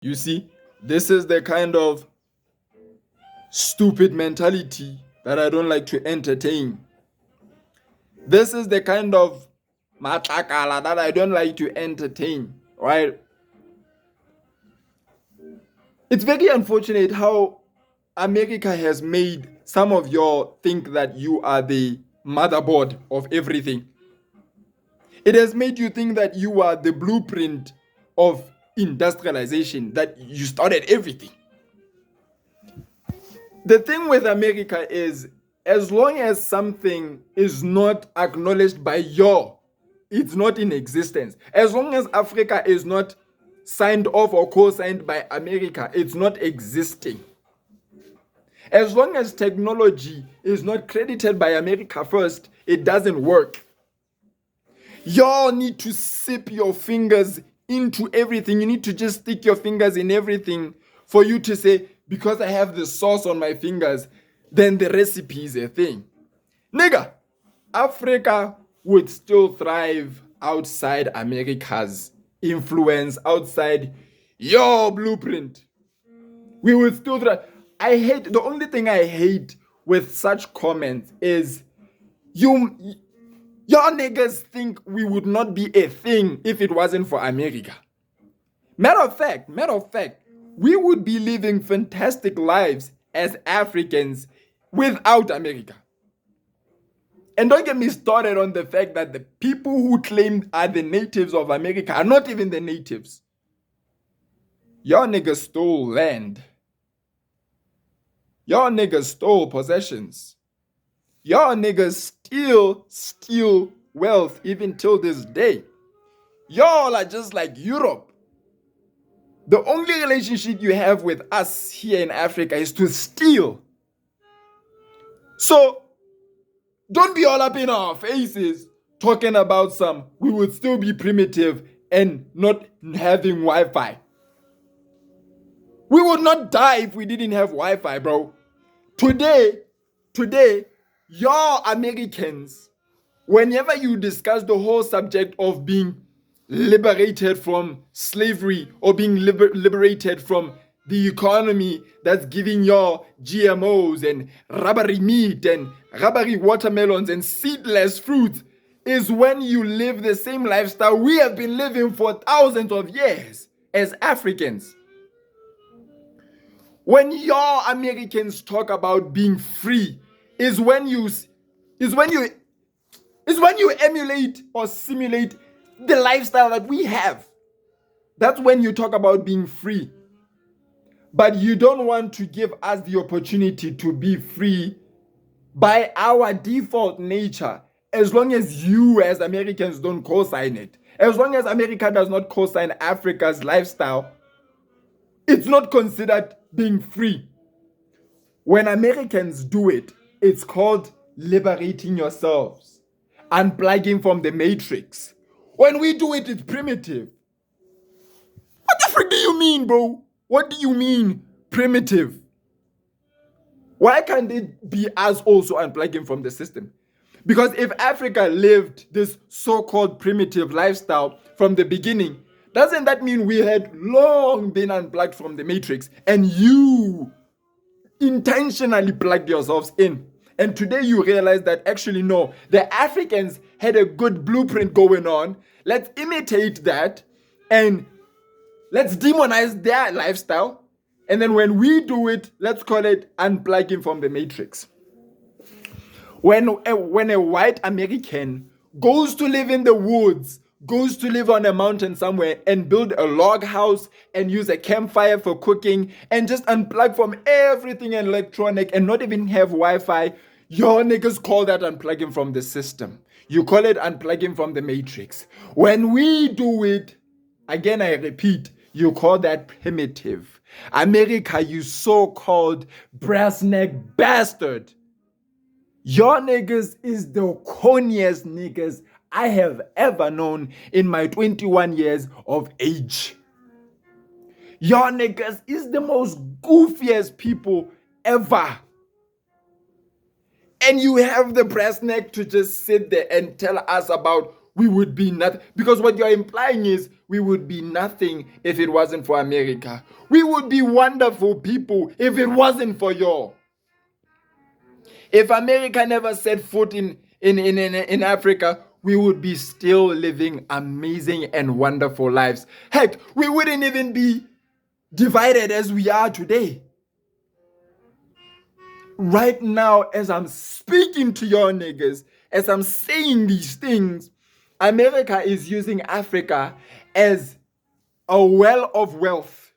You see, this is the kind of stupid mentality that I don't like to entertain. This is the kind of matakala that I don't like to entertain, right? It's very unfortunate how America has made some of you think that you are the motherboard of everything. It has made you think that you are the blueprint of industrialization, that you started everything. The thing with America is, as long as something is not acknowledged by you, it's not in existence. As long as Africa is not signed off or co-signed by America, it's not existing. As long as technology is not credited by America first, it doesn't work. Y'all need to sip your fingers into everything. You need to just stick your fingers in everything for you to say, because I have the sauce on my fingers, then the recipe is a thing. Nigga, Africa would still thrive outside America's influence, outside your blueprint. We would still thrive. The only thing I hate with such comments is y'all niggas think we would not be a thing if it wasn't for America. Matter of fact, we would be living fantastic lives as Africans without America. And don't get me started on the fact that the people who claim are the natives of America are not even the natives. Y'all niggas stole land. Y'all niggas stole possessions. Y'all niggas still steal wealth even till this day. Y'all are just like Europe. The only relationship you have with us here in Africa is to steal. So, don't be all up in our faces talking about we would still be primitive and not having Wi-Fi. We would not die if we didn't have Wi-Fi, bro. Today, y'all Americans, whenever you discuss the whole subject of being liberated from slavery or being liberated from the economy that's giving y'all GMOs and rubbery meat and rubbery watermelons and seedless fruit, is when you live the same lifestyle we have been living for thousands of years as Africans. When y'all Americans talk about being free, is when you emulate or simulate the lifestyle that we have. That's when you talk about being free. But you don't want to give us the opportunity to be free by our default nature, as long as you as Americans don't co-sign it. As long as America does not co-sign Africa's lifestyle, it's not considered being free. When Americans do it, it's called liberating yourselves, unplugging from the matrix. When we do it, it's primitive. What the frick do you mean, bro? What do you mean, primitive? Why can't it be us also unplugging from the system? Because if Africa lived this so-called primitive lifestyle from the beginning, doesn't that mean we had long been unplugged from the matrix and you intentionally plugged yourselves in? And today you realize that actually no, the Africans had a good blueprint going on. Let's imitate that and let's demonize their lifestyle. And then when we do it, let's call it unplugging from the matrix. When a white American goes to live in the woods, goes to live on a mountain somewhere and build a log house and use a campfire for cooking and just unplug from everything electronic and not even have Wi-Fi, your niggas call that unplugging from the system. You call it unplugging from the matrix. When we do it, again I repeat, you call that primitive. America, you so-called brass neck bastard. Your niggas is the corniest niggas I have ever known in my 21 years of age. Your niggas is the most goofiest people ever. And you have the brass neck to just sit there and tell us about we would be nothing. Because what you're implying is we would be nothing if it wasn't for America. We would be wonderful people if it wasn't for y'all. If America never set foot in Africa, we would be still living amazing and wonderful lives. Heck, we wouldn't even be divided as we are today. Right now, as I'm speaking to your niggas, as I'm saying these things, America is using Africa as a well of wealth,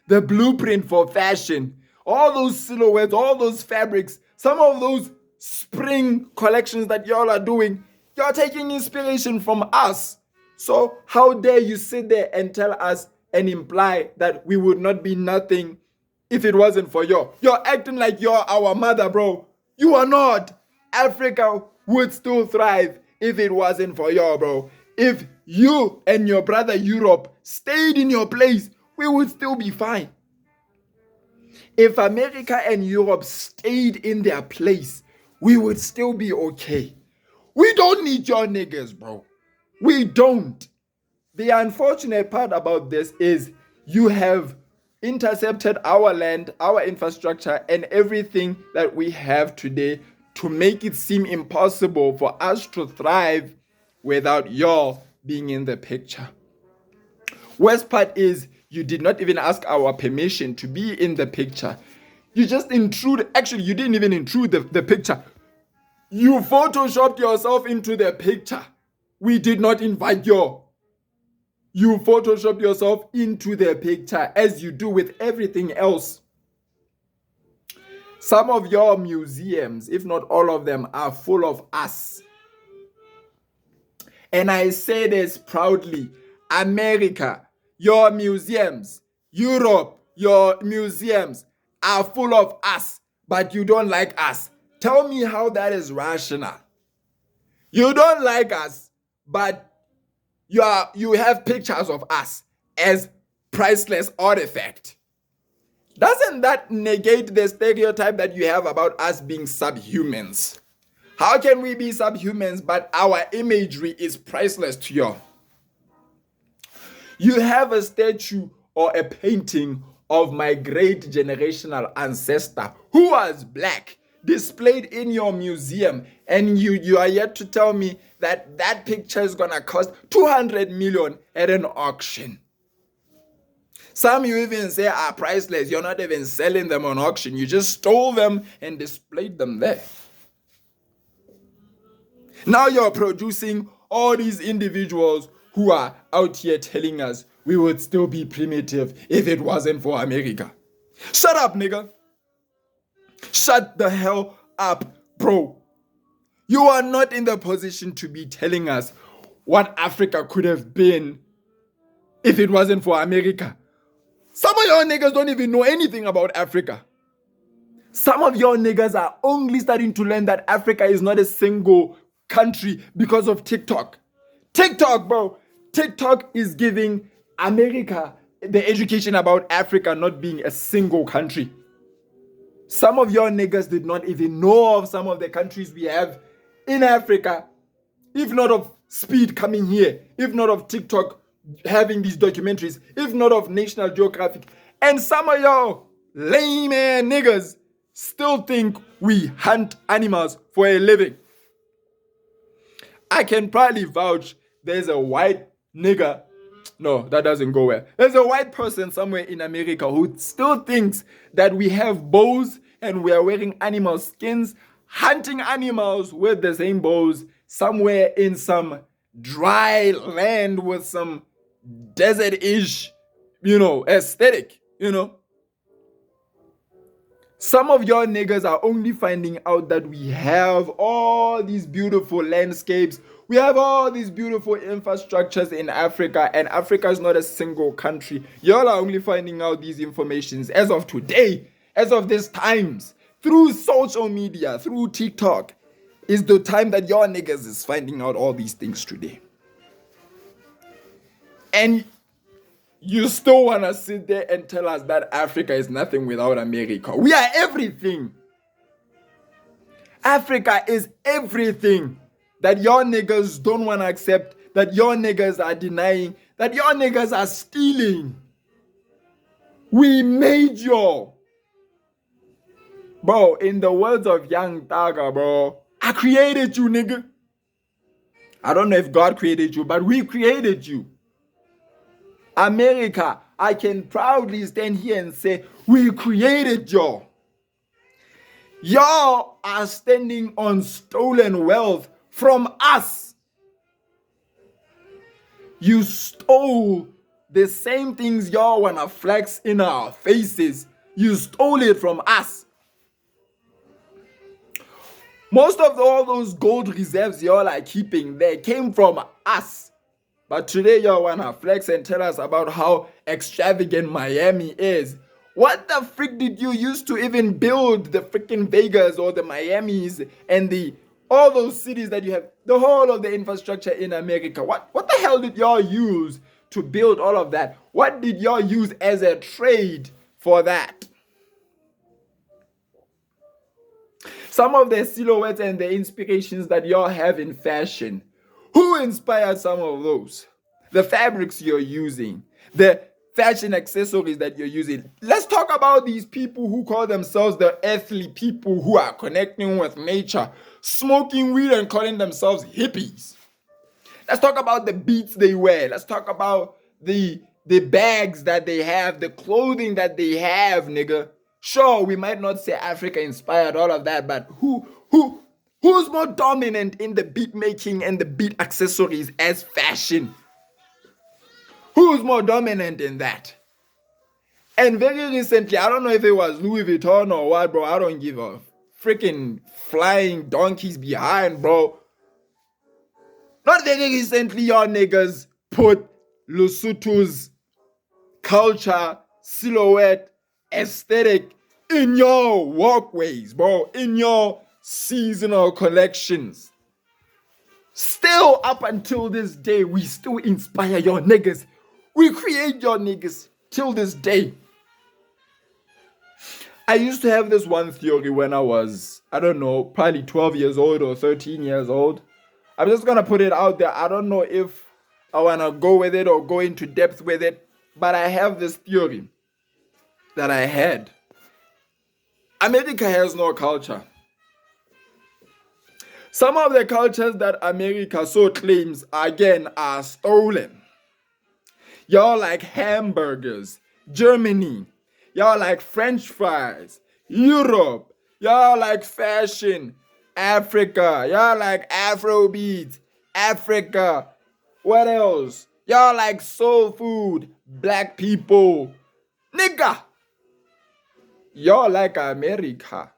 the blueprint for fashion, all those silhouettes, all those fabrics, some of those spring collections that y'all are doing, you're taking inspiration from us. So how dare you sit there and tell us and imply that we would not be nothing if it wasn't for you? You're acting like you're our mother, bro. You are not. Africa would still thrive if it wasn't for you, bro. If you and your brother Europe stayed in your place, we would still be fine. If America and Europe stayed in their place, we would still be okay. We don't need your niggas, bro. We don't. The unfortunate part about this is you have intercepted our land, our infrastructure, and everything that we have today to make it seem impossible for us to thrive without y'all being in the picture. Worst part is you did not even ask our permission to be in the picture. You just intrude. Actually, you didn't even intrude the picture. You photoshopped yourself into the picture. We did not invite you. You photoshopped yourself into the picture as you do with everything else. Some of your museums, if not all of them, are full of us. And I say this proudly. America, your museums, Europe, your museums are full of us, but you don't like us. Tell me how that is rational. You don't like us, but you have pictures of us as priceless artifact. Doesn't that negate the stereotype that you have about us being subhumans? How can we be subhumans, but our imagery is priceless to you? You have a statue or a painting of my great generational ancestor who was black displayed in your museum, and you are yet to tell me that that picture is gonna cost 200 million at an auction. Some you even say are priceless. You're not even selling them on auction. You just stole them and displayed them there. Now you're producing all these individuals who are out here telling us we would still be primitive if it wasn't for America. Shut up, nigga. Shut the hell up, bro. You are not in the position to be telling us what Africa could have been if it wasn't for America. Some of your niggas don't even know anything about Africa. Some of your niggas are only starting to learn that Africa is not a single country because of TikTok. TikTok, bro. TikTok is giving America the education about Africa not being a single country. Some of your niggas did not even know of some of the countries we have in Africa, if not of Speed coming here, if not of TikTok having these documentaries, if not of National Geographic. And some of y'all lame ass niggas still think we hunt animals for a living. I can probably vouch there's a white nigga. No, that doesn't go well. There's a white person somewhere in America who still thinks that we have bows and we are wearing animal skins, hunting animals with the same bows somewhere in some dry land with some desert-ish, aesthetic, Some of your niggas are only finding out that we have all these beautiful landscapes. We have all these beautiful infrastructures in Africa, and Africa is not a single country. Y'all are only finding out these informations as of today, as of these times, through social media, through TikTok. Is the time that your niggas is finding out all these things today. And you still want to sit there and tell us that Africa is nothing without America. We are everything. Africa is everything. that your niggas don't want to accept, that your niggas are denying, that your niggas are stealing. We made y'all. Bro, in the words of Young Thugger, bro, I created you, nigga. I don't know if God created you, but we created you. America, I can proudly stand here and say, we created y'all. Y'all are standing on stolen wealth from us. You stole the same things y'all wanna flex in our faces. You stole it from us. Most of all those gold reserves y'all are keeping there came from us. But today y'all wanna flex and tell us about how extravagant Miami is. What the frick did you use to even build the freaking Vegas or the Miamis and all those cities that you have, the whole of the infrastructure in America? What the hell did y'all use to build all of that? What did y'all use as a trade for that? Some of the silhouettes and the inspirations that y'all have in fashion, who inspired some of those? The fabrics you're using, the fashion accessories that you're using. Let's talk about these people who call themselves the earthly people who are connecting with nature, smoking weed and calling themselves hippies. Let's talk about the beats they wear. Let's talk about the bags that they have, the clothing that they have, nigga. Sure, we might not say Africa inspired all of that, but who's more dominant in the beat making and the beat accessories as fashion? Who's more dominant in that? And very recently, I don't know if it was Louis Vuitton or what, bro. I don't give a freaking flying donkeys behind, bro. Not very recently, y'all niggas put Lesotho's culture, silhouette, aesthetic in your walkways, bro, in your seasonal collections. Still, up until this day, we still inspire your niggas. We create your niggas till this day. I used to have this one theory when I was, I don't know, probably 12 years old or 13 years old. I'm just gonna put it out there. I don't know if I wanna go with it or go into depth with it, but I have this theory that I had. America has no culture. Some of the cultures that America so claims, again, are stolen. Y'all like hamburgers, Germany. Y'all like French fries, Europe. Y'all like fashion, Africa. Y'all like Afrobeat, Africa. What else? Y'all like soul food, black people. Nigga. Y'all like America,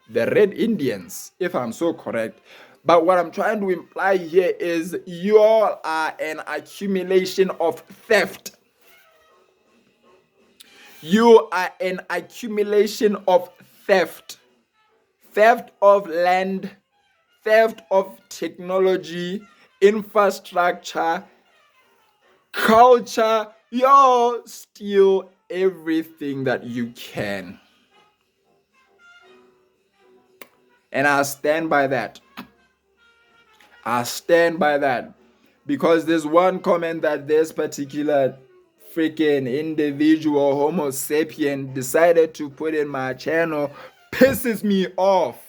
the Red Indians, if I'm so correct. But what I'm trying to imply here is you all are an accumulation of theft. You are an accumulation of theft. Theft of land, theft of technology, infrastructure, culture. Y'all steal everything that you can. And I stand by that. I stand by that. Because there's one comment that this particular freaking individual Homo sapien decided to put in my channel pisses me off.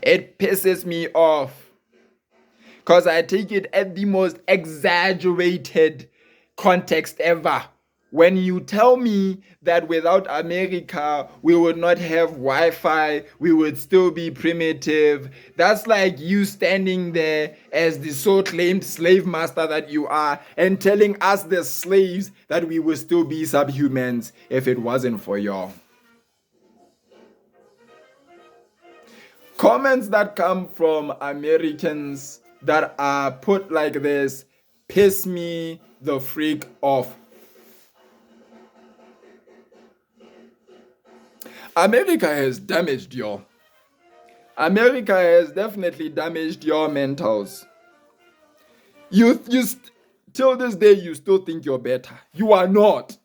It pisses me off. Because I take it at the most exaggerated context ever. When you tell me that without America, we would not have Wi-Fi, we would still be primitive, that's like you standing there as the so-claimed slave master that you are and telling us, the slaves, that we would still be subhumans if it wasn't for y'all. Comments that come from Americans that are put like this piss me the freak off. America has damaged y'all. America has definitely damaged your mentals. Till this day, you still think you're better. You are not.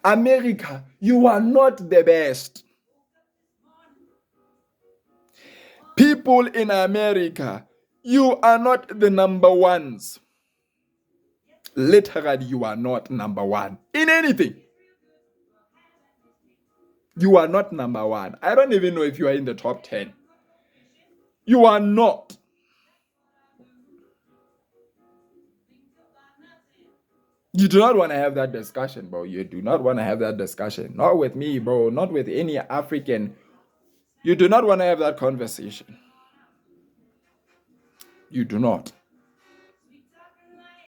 America, you are not the best. People in America, you are not the number ones. Literally, you are not number one in anything. You are not number one. I don't even know if you are in the top 10. You are not. You do not want to have that discussion, bro. You do not want to have that discussion. Not with me, bro. Not with any African. You do not want to have that conversation. You do not.